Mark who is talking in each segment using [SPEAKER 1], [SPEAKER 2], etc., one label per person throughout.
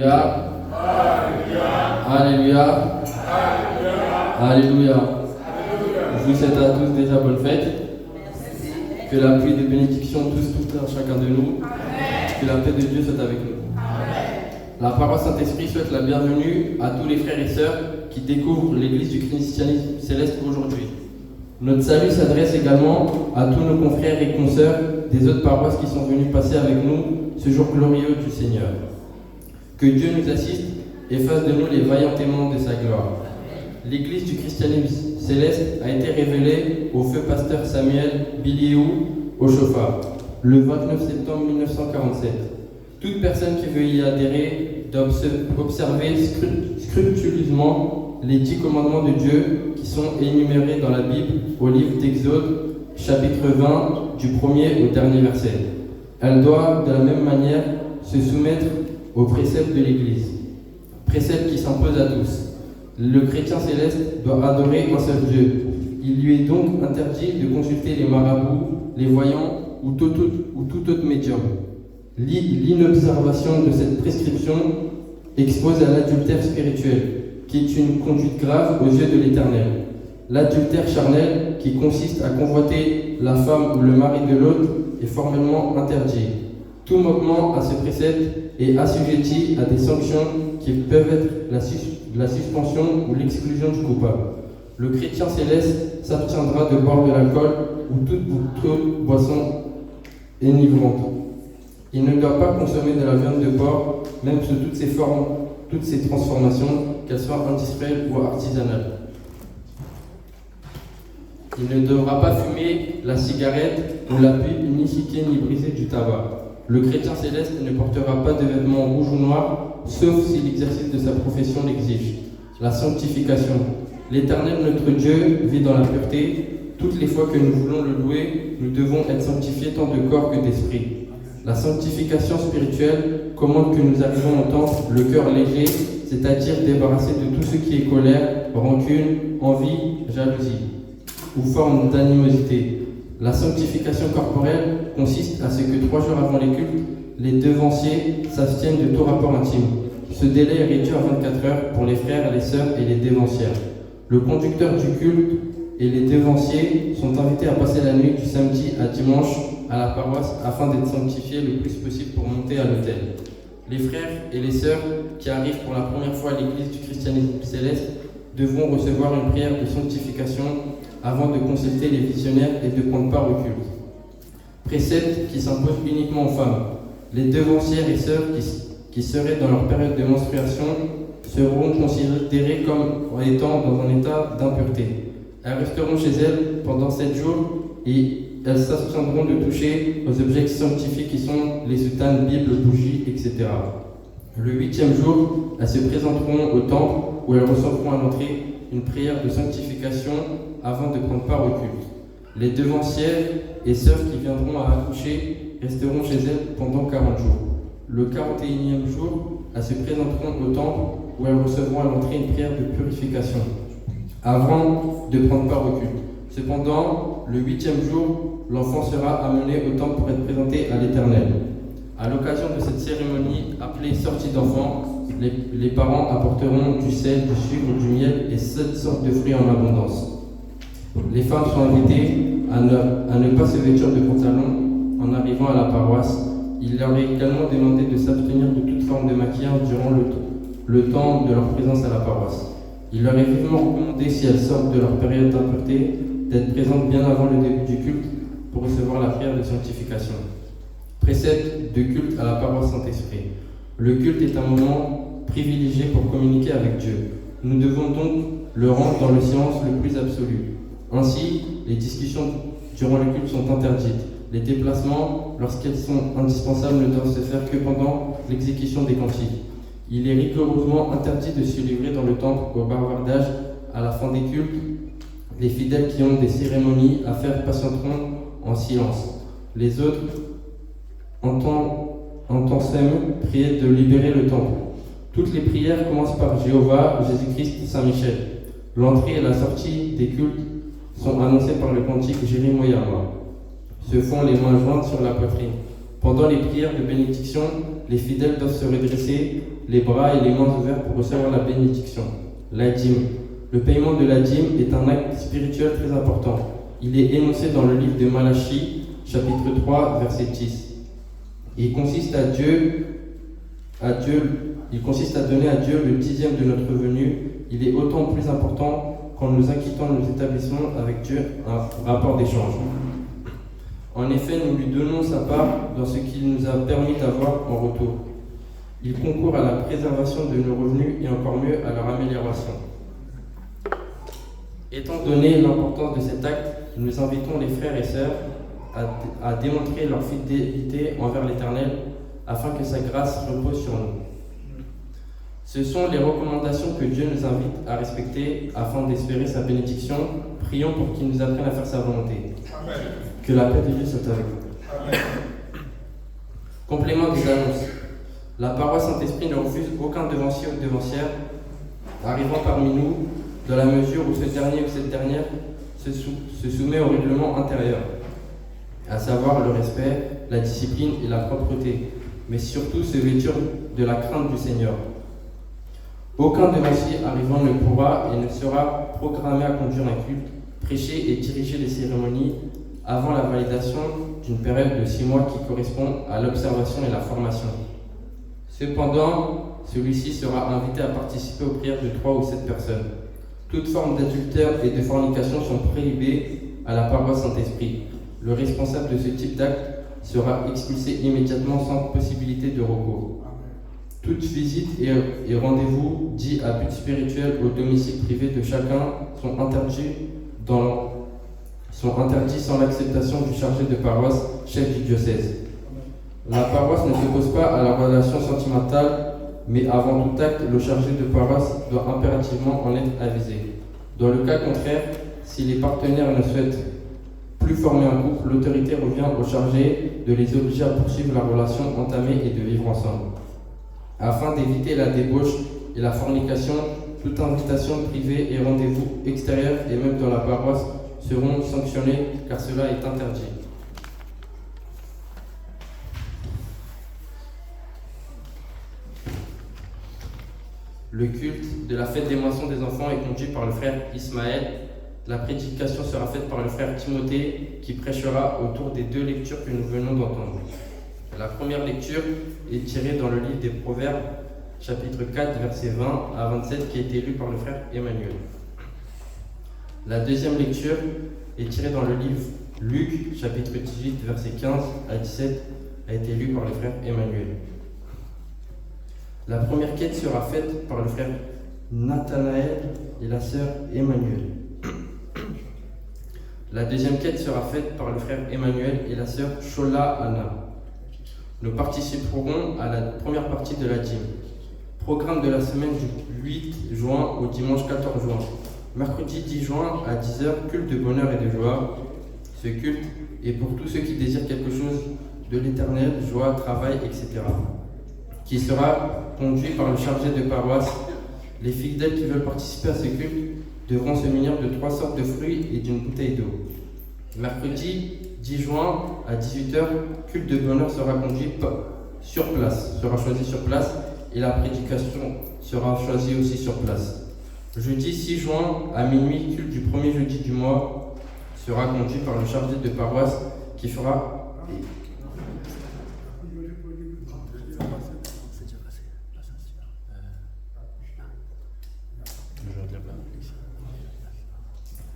[SPEAKER 1] Alléluia. Alléluia. Alléluia. Je vous souhaite à tous déjà bonne fête. Que la pluie de bénédiction touche tout un chacun de nous. Que la paix de Dieu soit avec nous. La paroisse Saint-Esprit souhaite la bienvenue à tous les frères et sœurs qui découvrent l'église du christianisme céleste aujourd'hui. Notre salut s'adresse également à tous nos confrères et consoeurs des autres paroisses qui sont venus passer avec nous ce jour glorieux du Seigneur. Que Dieu nous assiste et fasse de nous les vaillants témoins de sa gloire. L'église du christianisme céleste a été révélée au feu pasteur Samuel Biliéou au Chauffard, le 29 septembre 1947. Toute personne qui veut y adhérer doit observer scrupuleusement les 10 commandements de Dieu qui sont énumérés dans la Bible au livre d'Exode, chapitre 20, du premier au dernier verset. Elle doit de la même manière se soumettre aux préceptes de l'Église, préceptes qui s'imposent à tous. Le chrétien céleste doit adorer un seul Dieu. Il lui est donc interdit de consulter les marabouts, les voyants ou tout autre médium. L'inobservation de cette prescription expose à l'adultère spirituel, qui est une conduite grave aux yeux de l'Éternel. L'adultère charnel, qui consiste à convoiter la femme ou le mari de l'autre, est formellement interdit. Tout manquement à ce précepte est assujetti à des sanctions qui peuvent être la suspension ou l'exclusion du coupable. Le chrétien céleste s'abstiendra de boire de l'alcool ou toute boisson enivrante. Il ne doit pas consommer de la viande de porc, même sous toutes ses formes, toutes ses transformations, qu'elles soient industrielles ou artisanales. Il ne devra pas fumer la cigarette ou la pipe, ni chiquer ni briser du tabac. Le chrétien céleste ne portera pas de vêtements rouges ou noirs, sauf si l'exercice de sa profession l'exige. La sanctification. L'Éternel, notre Dieu, vit dans la pureté. Toutes les fois que nous voulons le louer, nous devons être sanctifiés tant de corps que d'esprit. La sanctification spirituelle commande que nous arrivons au temple, le cœur léger, c'est-à-dire débarrassé de tout ce qui est colère, rancune, envie, jalousie ou forme d'animosité. La sanctification corporelle consiste à ce que 3 jours avant les cultes, les devanciers s'abstiennent de tout rapport intime. Ce délai est réduit à 24 heures pour les frères, les sœurs et les dévancières. Le conducteur du culte et les devanciers sont invités à passer la nuit du samedi à dimanche à la paroisse afin d'être sanctifiés le plus possible pour monter à l'autel. Les frères et les sœurs qui arrivent pour la première fois à l'église du christianisme céleste devront recevoir une prière de sanctification avant de consulter les visionnaires et de prendre part au culte. Précepte qui s'impose uniquement aux femmes. Les devancières et sœurs qui seraient dans leur période de menstruation seront considérées comme étant dans un état d'impureté. Elles resteront chez elles pendant 7 jours et elles s'abstiendront de toucher aux objets sanctifiés qui sont les soutanes, Bibles, bougies, etc. Le 8e jour, elles se présenteront au temple où elles recevront à l'entrée une prière de sanctification avant de prendre part au culte. Les devancières et sœurs qui viendront à accoucher resteront chez elles pendant 40 jours. Le 41e jour, elles se présenteront au temple où elles recevront à l'entrée une prière de purification avant de prendre part au culte. Cependant, le 8e jour, l'enfant sera amené au temple pour être présenté à l'Éternel. À l'occasion de cette cérémonie appelée sortie d'enfant, les parents apporteront du sel, du sucre, du miel et 7 sortes de fruits en abondance. Les femmes sont invitées à ne pas se vêtir de pantalon en arrivant à la paroisse. Il leur est également demandé de s'abstenir de toute forme de maquillage durant le temps de leur présence à la paroisse. Il leur est vivement recommandé, si elles sortent de leur période d'impureté, d'être présentes bien avant le début du culte pour recevoir la prière de sanctification. Précepte de culte à la paroisse Saint-Esprit. Le culte est un moment privilégié pour communiquer avec Dieu. Nous devons donc le rendre dans le silence le plus absolu. Ainsi, les discussions durant le culte sont interdites. Les déplacements, lorsqu'elles sont indispensables, ne doivent se faire que pendant l'exécution des cantiques. Il est rigoureusement interdit de se livrer dans le temple au bavardage à la fin des cultes. Les fidèles qui ont des cérémonies à faire patienteront en silence. Les autres, en temps sème, prier de libérer le temple. Toutes les prières commencent par Jéhovah, Jésus-Christ, Saint-Michel. L'entrée et la sortie des cultes sont annoncées par le cantique Jérémia. Se font les mains jointes sur la poitrine. Pendant les prières de bénédiction, les fidèles doivent se redresser les bras et les mains ouverts pour recevoir la bénédiction. La dîme. Le paiement de la dîme est un acte spirituel très important. Il est énoncé dans le livre de Malachie, chapitre 3, verset 10. Il consiste à donner à Dieu le 10e de notre revenu. Il est autant plus important quand nous acquittons nos établissements avec Dieu un rapport d'échange. En effet, nous lui donnons sa part dans ce qu'il nous a permis d'avoir en retour. Il concourt à la préservation de nos revenus et encore mieux à leur amélioration. Étant donné l'importance de cet acte, nous invitons les frères et sœurs à démontrer leur fidélité envers l'Éternel afin que sa grâce repose sur nous. Ce sont les recommandations que Dieu nous invite à respecter afin d'espérer sa bénédiction. Prions pour qu'il nous apprenne à faire sa volonté. Amen. Que la paix de Dieu soit avec vous. Amen. Complément des annonces. La paroisse Saint-Esprit ne refuse aucun devancier ou devancière arrivant parmi nous, dans la mesure où ce dernier ou cette dernière se soumet au règlement intérieur, à savoir le respect, la discipline et la propreté, mais surtout se vêtir de la crainte du Seigneur. Aucun devancier arrivant ne pourra et ne sera programmé à conduire un culte, prêcher et diriger les cérémonies avant la validation d'une période de 6 mois qui correspond à l'observation et la formation. Cependant, celui-ci sera invité à participer aux prières de 3 ou 7 personnes. Toute forme d'adultère et de fornication sont prohibées à la paroisse Saint-Esprit. Le responsable de ce type d'acte sera expulsé immédiatement sans possibilité de recours. Toute visite et rendez-vous dits à but spirituel au domicile privé de chacun sont interdits sans l'acceptation du chargé de paroisse, chef du diocèse. La paroisse ne s'oppose pas à la relation sentimentale, mais avant tout acte, le chargé de paroisse doit impérativement en être avisé. Dans le cas contraire, si les partenaires ne souhaitent plus former un couple, l'autorité revient au chargé de les obliger à poursuivre la relation entamée et de vivre ensemble. Afin d'éviter la débauche et la fornication, toute invitation privée et rendez-vous extérieurs et même dans la paroisse seront sanctionnés car cela est interdit. Le culte de la fête des moissons des enfants est conduit par le frère Ismaël. La prédication sera faite par le frère Timothée qui prêchera autour des 2 lectures que nous venons d'entendre. La première lecture est tirée dans le livre des Proverbes, chapitre 4, versets 20 à 27, qui a été lue par le frère Emmanuel. La deuxième lecture est tirée dans le livre Luc, chapitre 18, versets 15 à 17, a été lue par le frère Emmanuel. La première quête sera faite par le frère Nathanaël et la sœur Emmanuel. La deuxième quête sera faite par le frère Emmanuel et la sœur Shola Anna. Nous participerons à la première partie de la dîme. Programme de la semaine du 8 juin au dimanche 14 juin. Mercredi 10 juin à 10h, culte de bonheur et de joie. Ce culte est pour tous ceux qui désirent quelque chose de l'éternel, joie, travail, etc. Qui sera conduit par le chargé de paroisse. Les fidèles qui veulent participer à ce culte devront se munir de 3 sortes de fruits et d'une bouteille d'eau. Mercredi 10 juin à 18h, culte de bonheur sera conduit choisi sur place et la prédication sera choisie aussi sur place. Jeudi 6 juin à minuit, culte du premier jeudi du mois sera conduit par le chargé de paroisse qui fera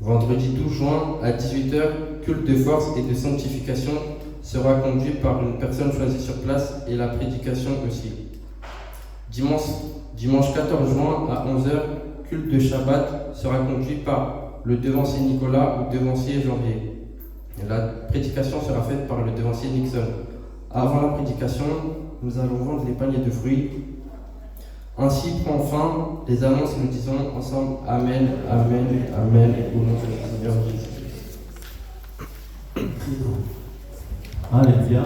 [SPEAKER 1] Vendredi 12 juin à 18h, culte de force et de sanctification sera conduit par une personne choisie sur place et la prédication aussi. Dimanche 14 juin à 11h, culte de Shabbat sera conduit par le devancier Nicolas ou devancier Janvier. La prédication sera faite par le devancier Nixon. Avant la prédication, nous allons vendre les paniers de fruits. Ainsi prend fin les annonces, nous disons ensemble Amen, Amen, Amen, au nom de Seigneur Jésus.
[SPEAKER 2] Alléluia.